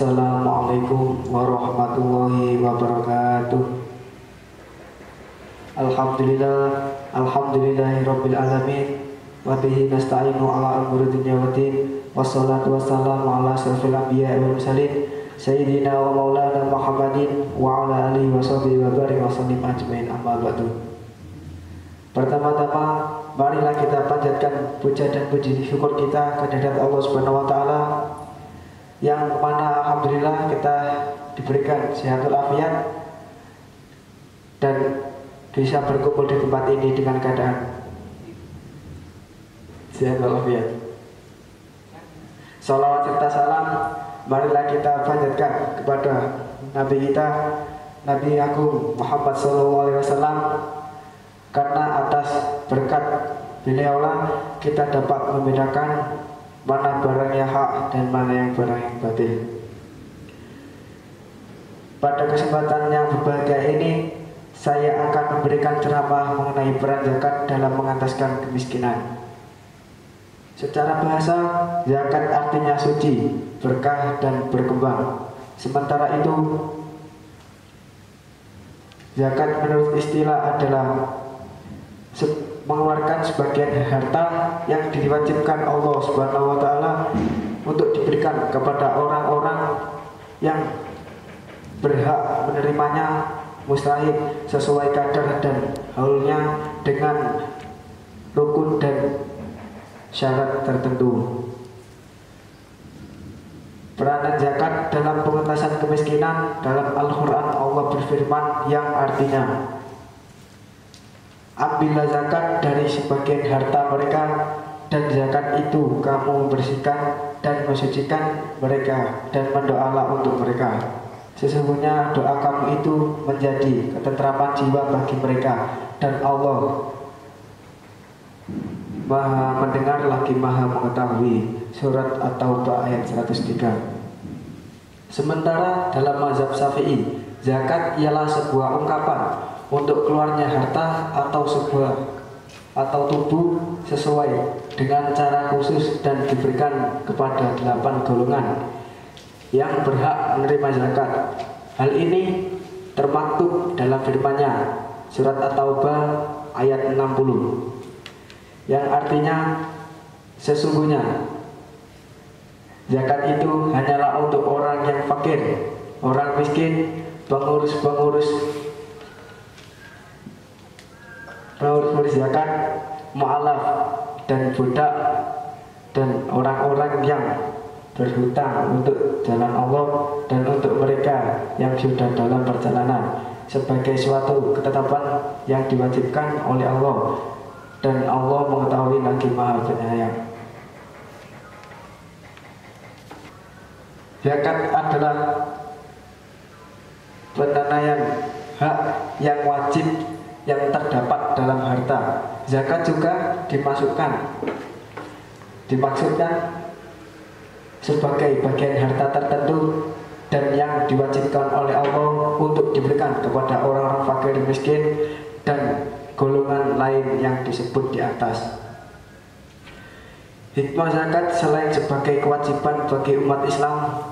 Assalamualaikum warahmatullahi wabarakatuh. Alhamdulillahirabbil alamin. Wa bihi nasta'inu ala umuri dunya waddin. Wassalatu wassalamu ala asyrofil anbiya'i wal mursalin sayyidina wa maulana Muhammadin wa ala alihi washabihi wa barik wa sallim ajmain, amma ba'du. Pertama-tama marilah kita panjatkan puja dan puji syukur kita kehadirat Allah Subhanahu wa taala, yang mana alhamdulillah kita diberikan sehatul afiat dan bisa berkumpul di tempat ini dengan keadaan sehatul afiat. Salawat serta salam marilah kita panjatkan kepada Nabi kita, Nabi Agung Muhammad SAW, karena atas berkat beliaulah kita dapat membedakan mana barang yang hak dan mana yang barang yang batil. Pada kesempatan yang berbahagia ini, saya akan memberikan ceramah mengenai peran zakat dalam mengentaskan kemiskinan. Secara bahasa, zakat artinya suci, berkah dan berkembang. Sementara itu, zakat menurut istilah adalah mengeluarkan sebagian harta yang diwajibkan Allah Subhanahu wa taala untuk diberikan kepada orang-orang yang berhak menerimanya, mustahik sesuai kadar dan haulnya dengan rukun dan syarat tertentu. Peranan zakat dalam pengentasan kemiskinan, dalam Al-Quran Allah berfirman yang artinya, ambillah zakat dari sebagian harta mereka, dan zakat itu kamu membersihkan dan mensucikan mereka, dan mendoalah untuk mereka. Sesungguhnya doa kamu itu menjadi ketentraman jiwa bagi mereka, dan Allah Maha mendengar lagi Maha mengetahui. Surat At-Taubah ayat 103. Sementara dalam mazhab Syafi'i, zakat ialah sebuah ungkapan untuk keluarnya harta atau tubuh sesuai dengan cara khusus dan diberikan kepada 8 golongan yang berhak menerima zakat. Hal ini termaktub dalam firman-Nya, surat At-Taubah ayat 60, yang artinya sesungguhnya zakat itu hanyalah untuk orang yang fakir, orang miskin, pengurus zakat, mu'alaf dan budak, dan orang-orang yang berhutang untuk jalan Allah, dan untuk mereka yang sudah dalam perjalanan, sebagai suatu ketetapan yang diwajibkan oleh Allah, dan Allah mengetahui lagi Maha Penyayang. Zakat adalah penunaian hak yang wajib yang terdapat dalam harta. Zakat juga dimaksudkan sebagai bagian harta tertentu dan yang diwajibkan oleh Allah untuk diberikan kepada orang-orang fakir miskin dan golongan lain yang disebut di atas. Hikmah zakat selain sebagai kewajiban bagi umat Islam,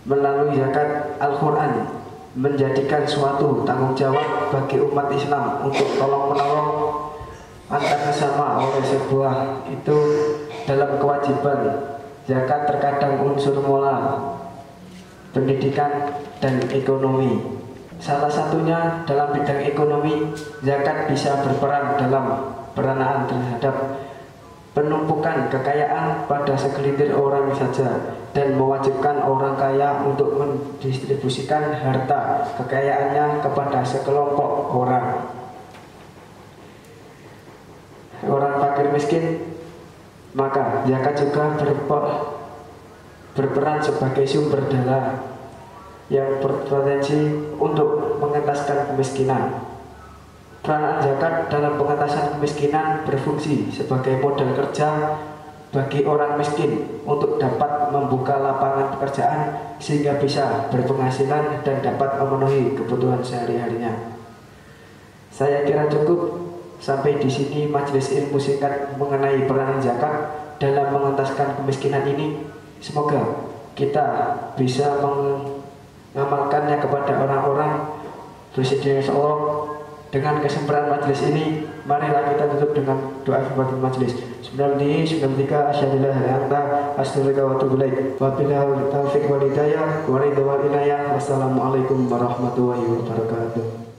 melalui zakat Al-Quran menjadikan suatu tanggung jawab bagi umat Islam untuk tolong-menolong antar sesama oleh sebuah itu. Dalam kewajiban zakat terkadang unsur moral, pendidikan, dan ekonomi. Salah satunya dalam bidang ekonomi, zakat bisa berperan dalam peranaan terhadap penumpukan kekayaan pada segelintir orang saja, dan mewajibkan orang kaya untuk mendistribusikan harta kekayaannya kepada sekelompok orang fakir miskin. Maka zakat juga berperan sebagai sumber dana yang berpotensi untuk mengentaskan kemiskinan. Peranan zakat dalam pengentasan kemiskinan berfungsi sebagai modal kerja bagi orang miskin untuk dapat membuka lapangan pekerjaan sehingga bisa berpenghasilan dan dapat memenuhi kebutuhan sehari-harinya. Saya kira cukup sampai di sini majelis ilmu singkat mengenai peranan zakat dalam mengentaskan kemiskinan ini. Semoga kita bisa mengamalkannya kepada orang-orang bersedia Allah. Dengan kesempurnaan majelis ini, marilah kita tutup dengan doa kifaratul majelis. Bismillahirrahmanirrahim. Asyhadu an la ilaha illa anta astaghfiruka wa atubu ilaik. Wabillahi taufiq wal hidayah wa ridha wal inayah. Wassalamualaikum warahmatullahi wabarakatuh.